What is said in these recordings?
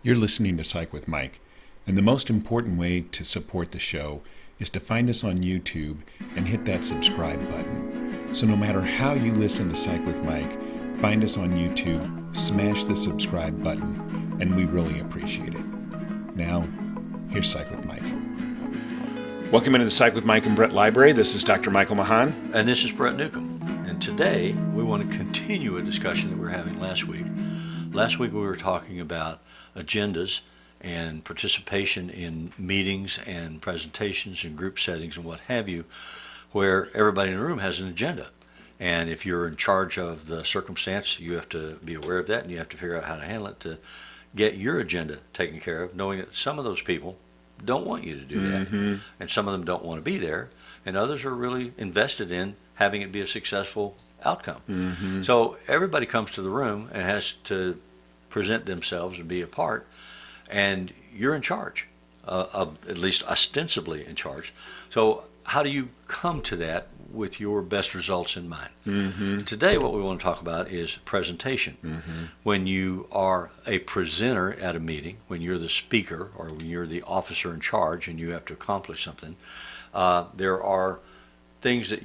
You're listening to Psych with Mike, and the most important way to support the show is to find us on YouTube and hit that subscribe button. So no matter how you listen to Psych with Mike, find us on YouTube, smash the subscribe button, and we really appreciate it. Now, here's Psych with Mike. Welcome into the Psych with Mike and Brett Library. This is Dr. Michael Mahan. And this is Brett Newcomb. And today we want to continue a discussion that we were having last week. Last week we were talking about agendas and participation in meetings and presentations and group settings and what have you, where everybody in the room has an agenda. And if you're in charge of the circumstance, you have to be aware of that and you have to figure out how to handle it to get your agenda taken care of, knowing that some of those people don't want you to do that, and some of them don't want to be there, and others are really invested in having it be a successful outcome. So everybody comes to the room and has to present themselves and be a part, and you're in charge, of at least ostensibly in charge. So how do you come to that with your best results in mind? Today what we want to talk about is presentation. When you are a presenter at a meeting, when you're the speaker or when you're the officer in charge and you have to accomplish something, there are things that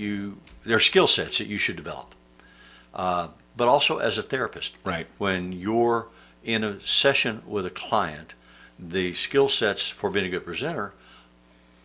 there are skill sets that you should develop. But also as a therapist. Right. When you're in a session with a client, the skill sets for being a good presenter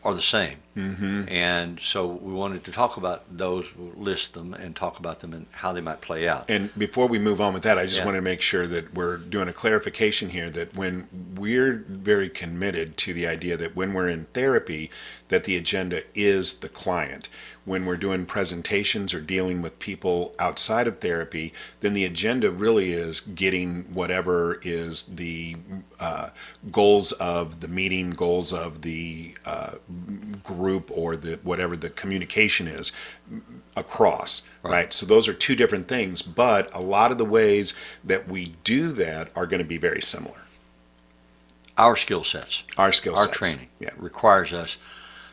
are the same. And so we wanted to talk about those, list them, and talk about them and how they might play out. And before we move on with that, I just want to make sure that we're doing a clarification here that when we're very committed to the idea that when we're in therapy, that the agenda is the client. When we're doing presentations or dealing with people outside of therapy, then the agenda really is getting whatever is the goals of the meeting, goals of the group, or the whatever the communication is across, right? So those are two different things, but a lot of the ways that we do that are going to be very similar. Our skill sets, our training requires us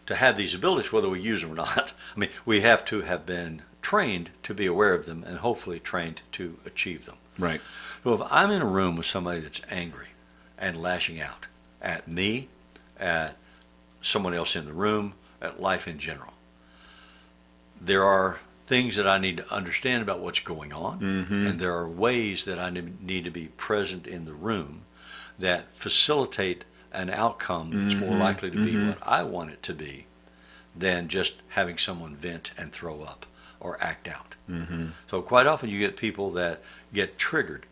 to have these abilities, whether we use them or not. I mean, we have to have been trained to be aware of them and hopefully trained to achieve them. Right. So if I'm in a room with somebody that's angry and lashing out at me, at someone else in the room, at life in general, there are things that I need to understand about what's going on, and there are ways that I need to be present in the room that facilitate an outcome that's more likely to be what I want it to be than just having someone vent and throw up or act out. So quite often you get people that get triggered,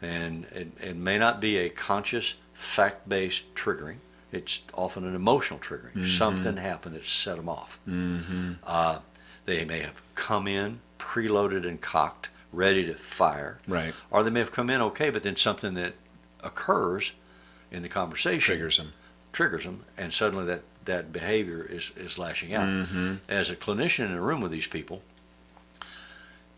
and it may not be a conscious, fact-based triggering. It's often an emotional triggering. Something happened that set them off. They may have come in preloaded and cocked, ready to fire. Right. Or they may have come in okay, but then something that occurs in the conversation triggers them, and suddenly that behavior is lashing out. As a clinician in a room with these people,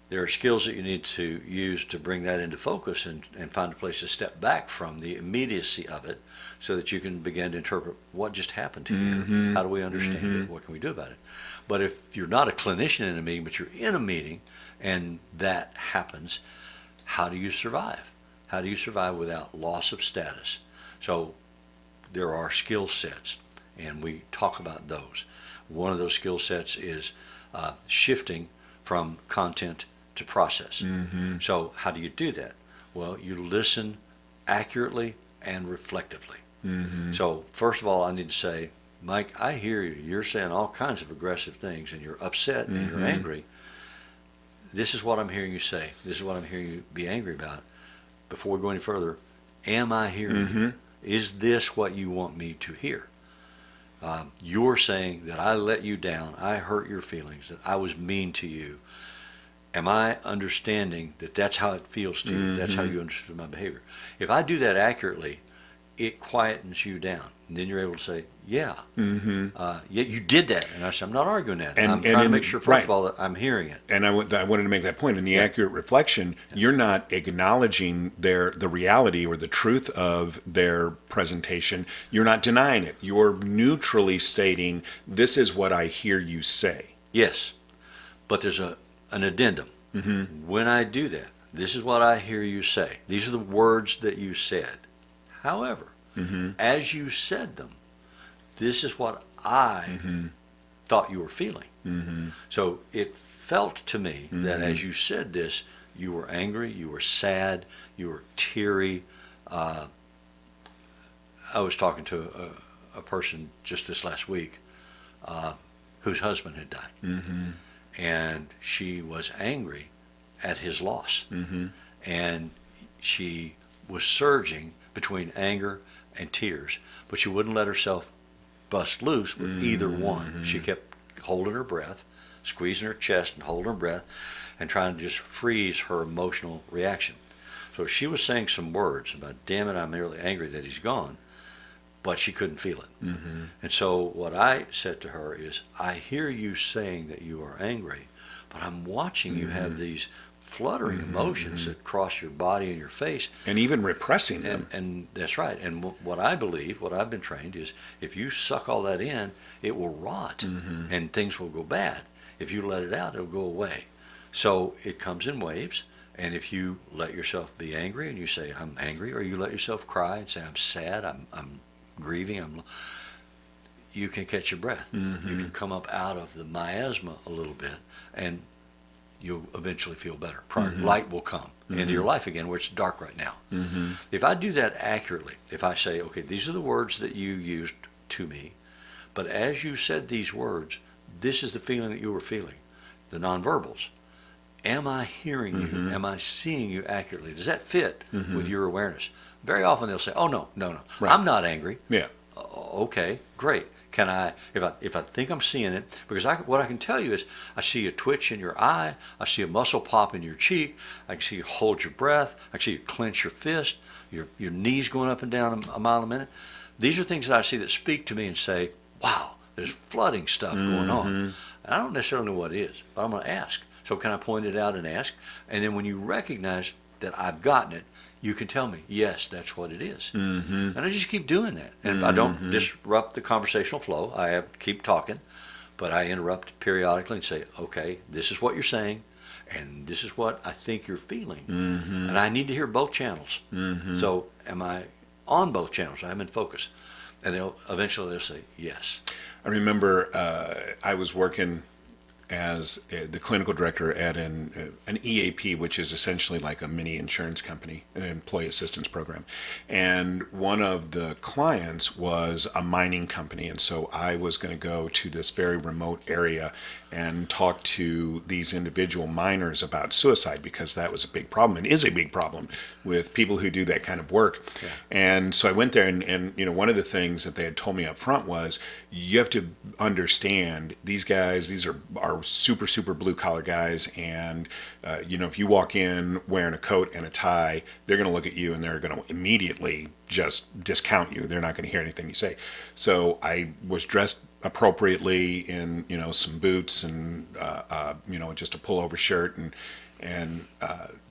there are skills that you need to use to bring that into focus and find a place to step back from the immediacy of it so that you can begin to interpret what just happened to you. How do we understand it? What can we do about it? But if you're not a clinician in a meeting, but you're in a meeting and that happens, how do you survive? How do you survive without loss of status? So there are skill sets, and we talk about those. One of those skill sets is shifting from content to process. So how do you do that? Well, you listen accurately and reflectively. So first of all, I need to say, Mike, I hear you. You're saying all kinds of aggressive things, and you're upset and you're angry. This is what I'm hearing you say. This is what I'm hearing you be angry about. Before we go any further, am I hearing you? Is this what you want me to hear? You're saying that I let you down, I hurt your feelings, that I was mean to you. Am I understanding that that's how it feels to you? That's how you understood my behavior. If I do that accurately, it quietens you down. And then you're able to say, yeah, you did that. And I said, I'm not arguing that. I'm trying to make sure, first of all, that I'm hearing it. And I wanted to make that point. In the accurate reflection, you're not acknowledging the reality or the truth of their presentation. You're not denying it. You're neutrally stating, this is what I hear you say. Yes, but there's an addendum. When I do that, this is what I hear you say. These are the words that you said. However, As you said them, this is what I thought you were feeling. So it felt to me that as you said this, you were angry, you were sad, you were teary. I was talking to a person just this last week whose husband had died. And she was angry at his loss. And she was surging between anger and tears, but she wouldn't let herself bust loose with either one. She kept holding her breath, squeezing her chest and holding her breath, and trying to just freeze her emotional reaction. So she was saying some words about, damn it, I'm really angry that he's gone, but she couldn't feel it. And so what I said to her is, I hear you saying that you are angry, but I'm watching you have these fluttering emotions that cross your body and your face. And even repressing them. And that's right. And what I believe, what I've been trained is, if you suck all that in, it will rot and things will go bad. If you let it out, it'll go away. So it comes in waves. And if you let yourself be angry and you say, I'm angry, or you let yourself cry and say, I'm sad, I'm grieving, you can catch your breath. You can come up out of the miasma a little bit, and you'll eventually feel better. Light will come into your life again where it's dark right now. If I do that accurately, if I say, okay, these are the words that you used to me, but as you said these words, this is the feeling that you were feeling, the nonverbals. Am I hearing you? Am I seeing you accurately? Does that fit with your awareness? Very often they'll say, oh, no. Right. I'm not angry. Yeah. Okay, great. Can I, if I think I'm seeing it, because what I can tell you is, I see a twitch in your eye, I see a muscle pop in your cheek, I can see you hold your breath, I can see you clench your fist, your knees going up and down a mile a minute. These are things that I see that speak to me and say, wow, there's flooding stuff going on. And I don't necessarily know what it is, but I'm going to ask. So can I point it out and ask? And then when you recognize that I've gotten it, you can tell me, yes, that's what it is. And I just keep doing that. And I don't disrupt the conversational flow. I keep talking, but I interrupt periodically and say, okay, this is what you're saying, and this is what I think you're feeling. And I need to hear both channels. So am I on both channels? I'm in focus. And eventually they'll say, yes. I remember I was working as the clinical director at an EAP, which is essentially like a mini insurance company, an employee assistance program. And one of the clients was a mining company. And so I was going to go to this very remote area and talk to these individual miners about suicide, because that was a big problem and is a big problem with people who do that kind of work. Yeah. And so I went there, and you know, one of the things that they had told me up front was, you have to understand these guys, these are super blue collar guys, and you know, if you walk in wearing a coat and a tie, they're going to look at you and they're going to immediately just discount you. They're not going to hear anything you say. So I was dressed appropriately in, you know, some boots and you know, just a pullover shirt, and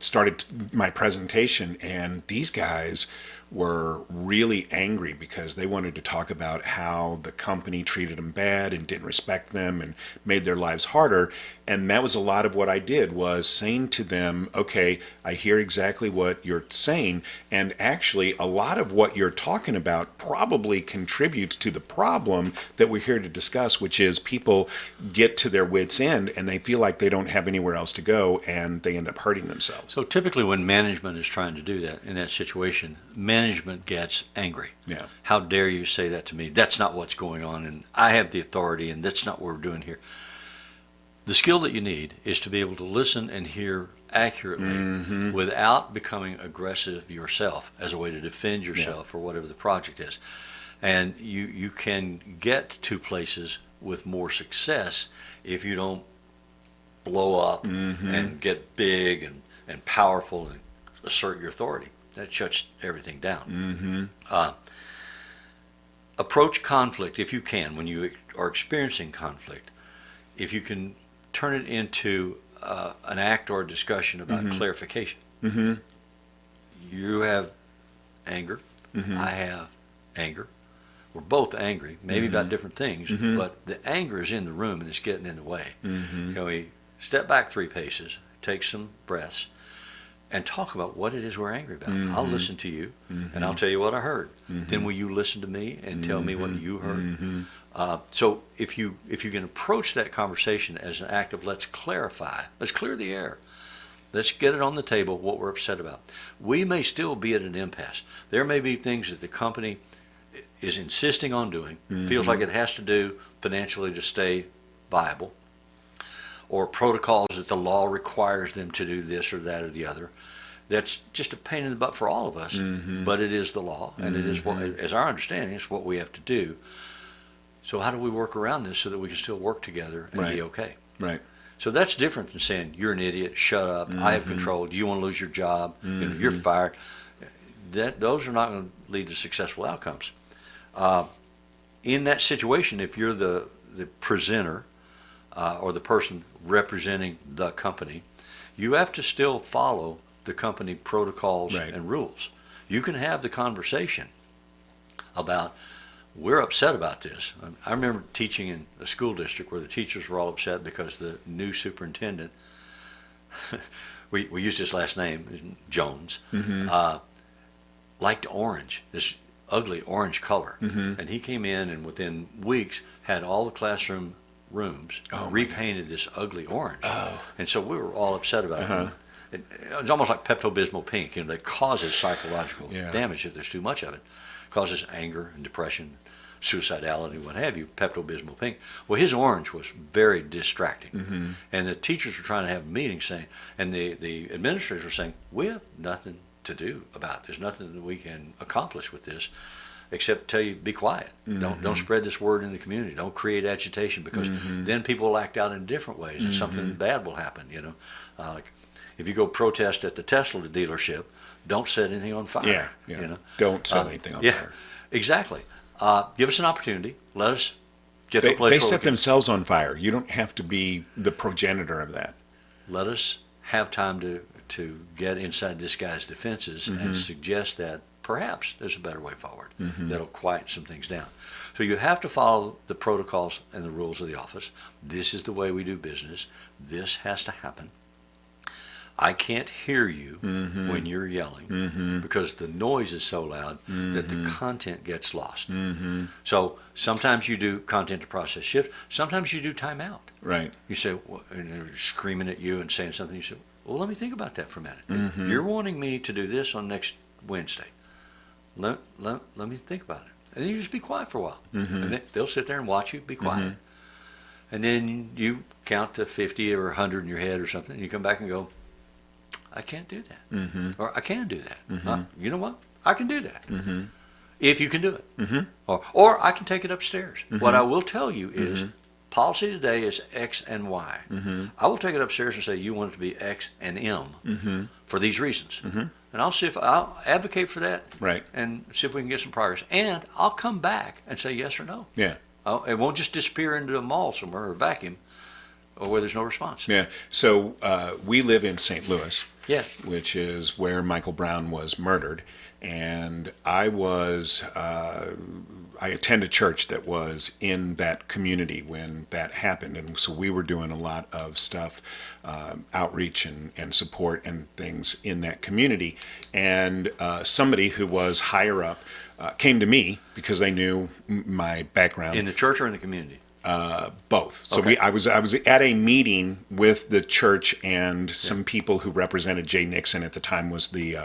started my presentation. And these guys were really angry because they wanted to talk about how the company treated them bad and didn't respect them and made their lives harder. And that was a lot of what I did, was saying to them, okay, I hear exactly what you're saying, and actually a lot of what you're talking about probably contributes to the problem that we're here to discuss, which is people get to their wits' end and they feel like they don't have anywhere else to go, and they end up hurting themselves. So typically when management is trying to do that, in that situation, management gets angry. Yeah. How dare you say that to me? That's not what's going on, and I have the authority, and that's not what we're doing here. The skill that you need is to be able to listen and hear accurately without becoming aggressive yourself as a way to defend yourself for whatever the project is. And you can get to places with more success if you don't blow up and get big and powerful and assert your authority. That shuts everything down. Approach conflict if you can. When you are experiencing conflict, if you can turn it into an act or a discussion about clarification. You have anger. I have anger. We're both angry, maybe about different things, but the anger is in the room and it's getting in the way. Can we step back 3 paces, take some breaths, and talk about what it is we're angry about. I'll listen to you, and I'll tell you what I heard. Then will you listen to me and tell me what you heard? So if you can approach that conversation as an act of let's clarify, let's clear the air, let's get it on the table what we're upset about. We may still be at an impasse. There may be things that the company is insisting on doing, feels like it has to do financially to stay viable, or protocols that the law requires them to do this or that or the other. That's just a pain in the butt for all of us, but it is the law, and it is what, as our understanding, it's what we have to do. So how do we work around this so that we can still work together and be okay? Right. So that's different than saying, you're an idiot, shut up, I have control, do you want to lose your job, you're fired. Those are not going to lead to successful outcomes. In that situation, if you're the presenter or the person representing the company, you have to still follow the company protocols and rules. You can have the conversation about, we're upset about this. I remember teaching in a school district where the teachers were all upset because the new superintendent, we used his last name, Jones, liked orange, this ugly orange color. And he came in and within weeks had all the classroom rooms repainted this ugly orange. And so we were all upset about it. It's almost like Pepto-Bismol pink, that causes psychological damage if there's too much of it. Causes anger and depression, suicidality, what have you, Pepto-Bismol pink. Well, his orange was very distracting. And the teachers were trying to have a meeting saying, and the administrators were saying, we have nothing to do about it. There's nothing that we can accomplish with this except tell you, be quiet. Don't spread this word in the community. Don't create agitation, because then people will act out in different ways and something bad will happen, Like if you go protest at the Tesla dealership, don't set anything on fire. Don't set anything on fire. Exactly. Give us an opportunity. Let us get to a place They set themselves on fire. You don't have to be the progenitor of that. Let us have time to get inside this guy's defenses and suggest that perhaps there's a better way forward that'll quiet some things down. So you have to follow the protocols and the rules of the office. This is the way we do business. This has to happen. I can't hear you when you're yelling because the noise is so loud that the content gets lost. So sometimes you do content to process shift. Sometimes you do timeout. Right. You say, and they're screaming at you and saying something. You say, well, let me think about that for a minute. If you're wanting me to do this on next Wednesday, let me think about it. And then you just be quiet for a while. And they'll sit there and watch you, be quiet. And then you count to 50 or 100 in your head or something, and you come back and go, I can't do that. Or I can do that. You know what? I can do that. If you can do it. Or I can take it upstairs. What I will tell you is policy today is X and Y. I will take it upstairs and say you want it to be X and M for these reasons. And I'll see if I'll advocate for that and see if we can get some progress. And I'll come back and say yes or no. It won't just disappear into a mall somewhere or a vacuum or where there's no response. So we live in St. Louis, which is where Michael Brown was murdered. And I attend a church that was in that community when that happened. And so we were doing a lot of stuff, outreach and support and things in that community. And somebody who was higher up came to me because they knew my background. In the church or in the community? Both. So I was at a meeting with the church and some people who represented Jay Nixon at the time was the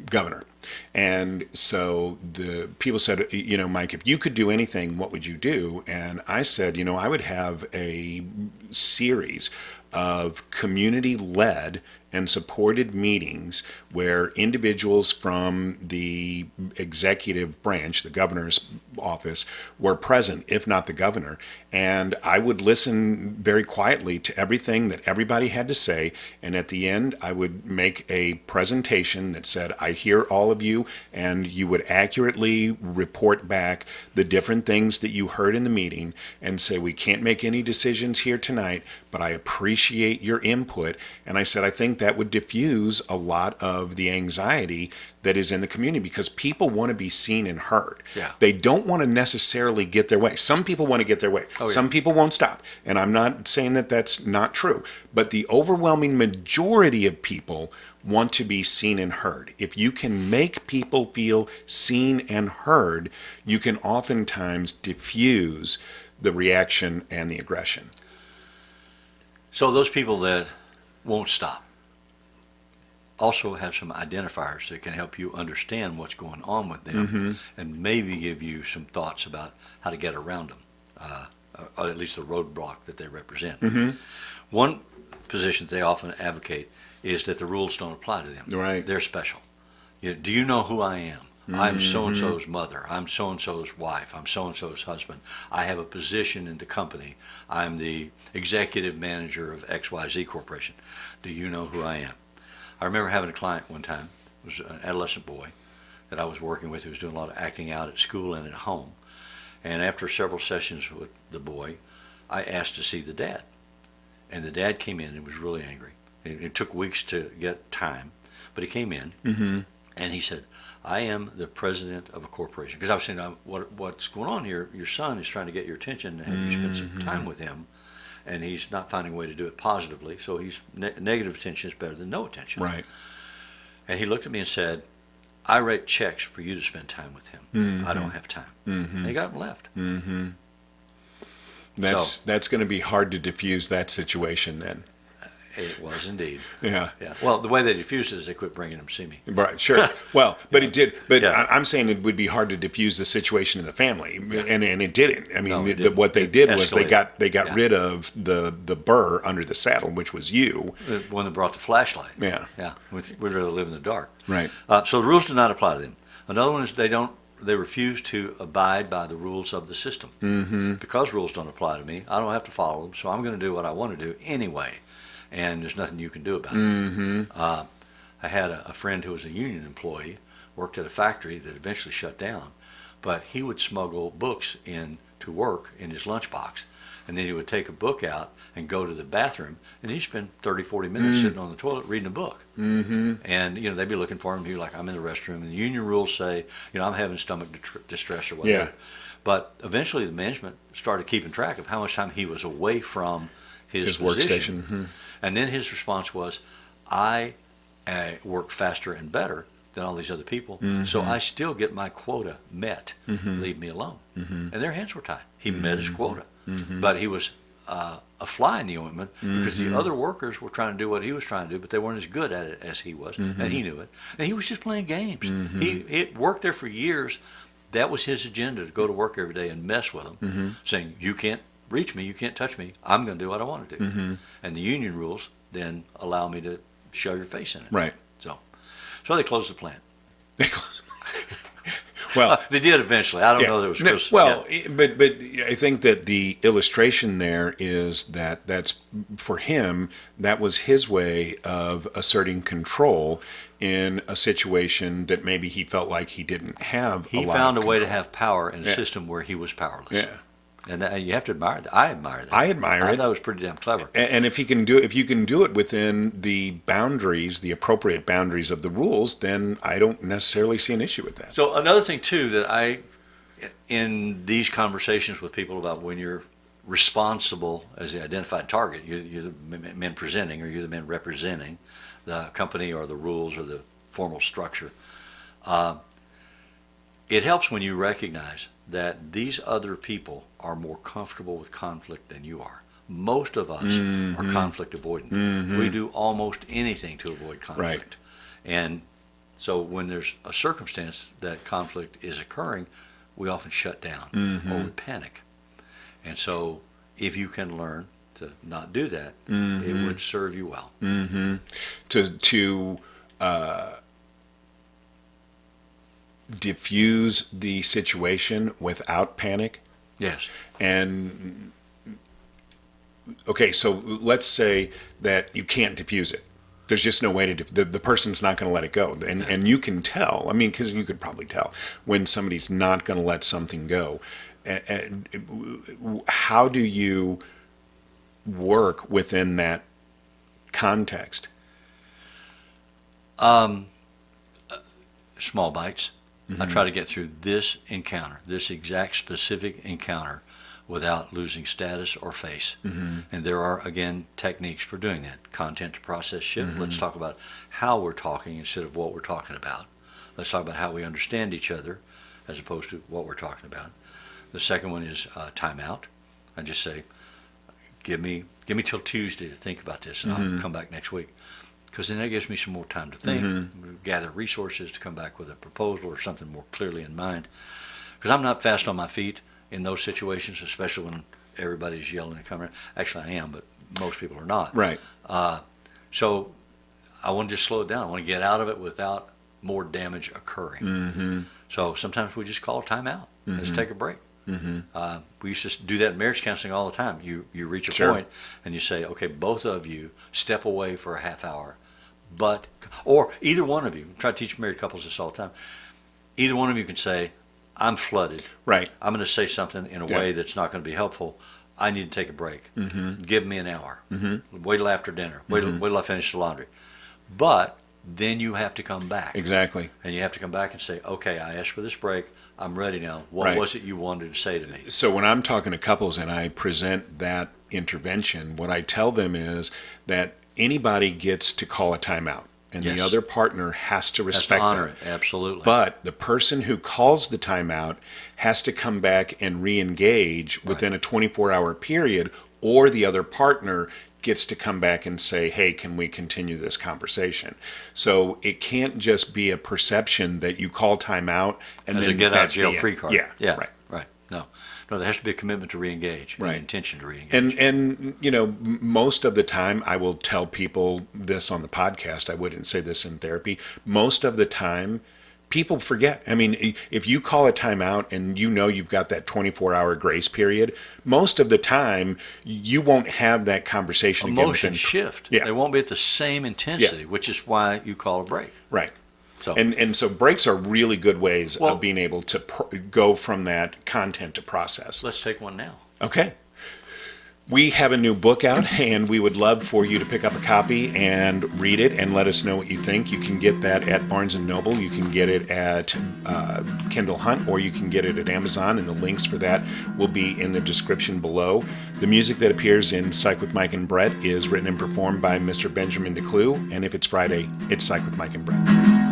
governor. And so the people said, Mike, if you could do anything, what would you do? And I said, I would have a series of community-led and supported meetings where individuals from the executive branch, the governor's office, were present, if not the governor. And I would listen very quietly to everything that everybody had to say. And at the end, I would make a presentation that said, I hear all of you, and you would accurately report back the different things that you heard in the meeting and say, we can't make any decisions here tonight, but I appreciate your input. And I said, I think that would diffuse a lot of the anxiety that is in the community, because people want to be seen and heard. Yeah. They don't want to necessarily get their way. Some people want to get their way. Oh, yeah. Some people won't stop. And I'm not saying that that's not true. But the overwhelming majority of people want to be seen and heard. If you can make people feel seen and heard, you can oftentimes diffuse the reaction and the aggression. So those people that won't stop also have some identifiers that can help you understand what's going on with them, and maybe give you some thoughts about how to get around them, or at least the roadblock that they represent. One position they often advocate is that the rules don't apply to them. Right. They're special. Do you know who I am? I'm so-and-so's mother. I'm so-and-so's wife. I'm so-and-so's husband. I have a position in the company. I'm the executive manager of XYZ Corporation. Do you know who I am? I remember having a client one time. It was an adolescent boy that I was working with who was doing a lot of acting out at school and at home. And after several sessions with the boy, I asked to see the dad. And the dad came in and was really angry. It took weeks to get time, but he came in and he said, I am the president of a corporation. Because I was saying, what's going on here? Your son is trying to get your attention and have you spend some time with him, and he's not finding a way to do it positively. So he's negative attention is better than no attention. Right. And he looked at me and said, I write checks for you to spend time with him. I don't have time. And he got up and left. That's going to be hard to diffuse that situation then. It was indeed. Yeah. Well, the way they diffused it is they quit bringing him to see me. Right. Sure. Well, but it did. But Yeah. I'm saying it would be hard to diffuse the situation in the family, and it didn't. I mean, No, it didn't. what they did was they Escalated. got rid of the burr under the saddle, which was you. The one that brought the flashlight. Yeah. Yeah. We'd rather live in the dark. Right. So the rules do not apply to them. Another one is they refuse to abide by the rules of the system. Because rules don't apply to me, I don't have to follow them, so I'm going to do what I want to do anyway. And there's nothing you can do about it. I had a friend who was a union employee, worked at a factory that eventually shut down, but he would smuggle books in to work in his lunchbox, and then he would take a book out and go to the bathroom, and he'd spend 30, 40 minutes sitting on the toilet reading a book. And they'd be looking for him. He'd be like, I'm in the restroom, and the union rules say, I'm having stomach distress or whatever. Yeah. But eventually the management started keeping track of how much time he was away from his workstation. position. And then his response was, I work faster and better than all these other people, so I still get my quota met. Leave me alone. And their hands were tied. He met his quota. But he was a fly in the ointment because the other workers were trying to do what he was trying to do, but they weren't as good at it as he was, and he knew it. And he was just playing games. He worked there for years. That was his agenda, to go to work every day and mess with them, saying, you can't reach me, you can't touch me, I'm going to do what I want to do. And the union rules then allow me to show your face in it. Right. So they closed the plant. Well, they did eventually. I don't know that it was but I think that the illustration there is that's for him, that was his way of asserting control in a situation that maybe he felt like he didn't have. He found a way to have power in a system where he was powerless. Yeah. And you have to admire that. I admire that. I admire it. I thought it was pretty damn clever. And if you can do it within the boundaries, the appropriate boundaries of the rules, then I don't necessarily see an issue with that. So another thing too that in these conversations with people about when you're responsible as the identified target, you're the men presenting, or you're the men representing the company or the rules or the formal structure. It helps when you recognize that these other people are more comfortable with conflict than you are. Most of us are conflict avoidant. We do almost anything to avoid conflict. Right. And so when there's a circumstance that conflict is occurring, we often shut down or we panic. And so if you can learn to not do that, it would serve you well. To diffuse the situation without panic. Yes. And okay, so let's say that you can't diffuse it. There's just no way to the person's not going to let it go, and you can tell. I mean, because you could probably tell when somebody's not going to let something go. And how do you work within that context? small bites. I try to get through this encounter, this exact specific encounter, without losing status or face. And there are, again, techniques for doing that. Content to process shift. Let's talk about how we're talking instead of what we're talking about. Let's talk about how we understand each other as opposed to what we're talking about. The second one is timeout. I just say, give me till Tuesday to think about this, and I'll come back next week. Because then that gives me some more time to think, gather resources to come back with a proposal or something more clearly in mind. Because I'm not fast on my feet in those situations, especially when everybody's yelling and coming. Actually, I am, but most people are not. Right. So I want to just slow it down. I want to get out of it without more damage occurring. So sometimes we just call a timeout. Let's take a break. We used to do that in marriage counseling all the time. You reach a point and you say, okay, both of you step away for a half hour, or either one of you, try to teach married couples this all the time, either one of you can say, I'm flooded. Right. I'm going to say something in a way that's not going to be helpful. I need to take a break. Give me an hour. Wait till after dinner. Wait till I finish the laundry. But then you have to come back. Exactly. And you have to come back and say, okay, I asked for this break. I'm ready now. What was it you wanted to say to me? So when I'm talking to couples and I present that intervention, what I tell them is that anybody gets to call a timeout. And the other partner has to respect honor that. It. Absolutely. But the person who calls the timeout has to come back and re-engage within a 24-hour period, or the other partner gets to come back and say, hey, can we continue this conversation? So it can't just be a perception that you call timeout and As then a get out that's jail the free end. card. Yeah, Right. No, there has to be a commitment to re-engage, an intention to re-engage. And you know, most of the time, I will tell people this on the podcast. I wouldn't say this in therapy. Most of the time, people forget. I mean, if you call a timeout and you know you've got that 24-hour grace period, most of the time you won't have that conversation again. Emotions shift. They won't be at the same intensity, which is why you call a break. Right. So. And so breaks are really good ways of being able to go from that content to process. Let's take one now. Okay. We have a new book out, and we would love for you to pick up a copy and read it and let us know what you think. You can get that at Barnes & Noble. You can get it at Kendall Hunt, or you can get it at Amazon, and the links for that will be in the description below. The music that appears in Psych with Mike and Brett is written and performed by Mr. Benjamin DeClue, and if it's Friday, it's Psych with Mike and Brett.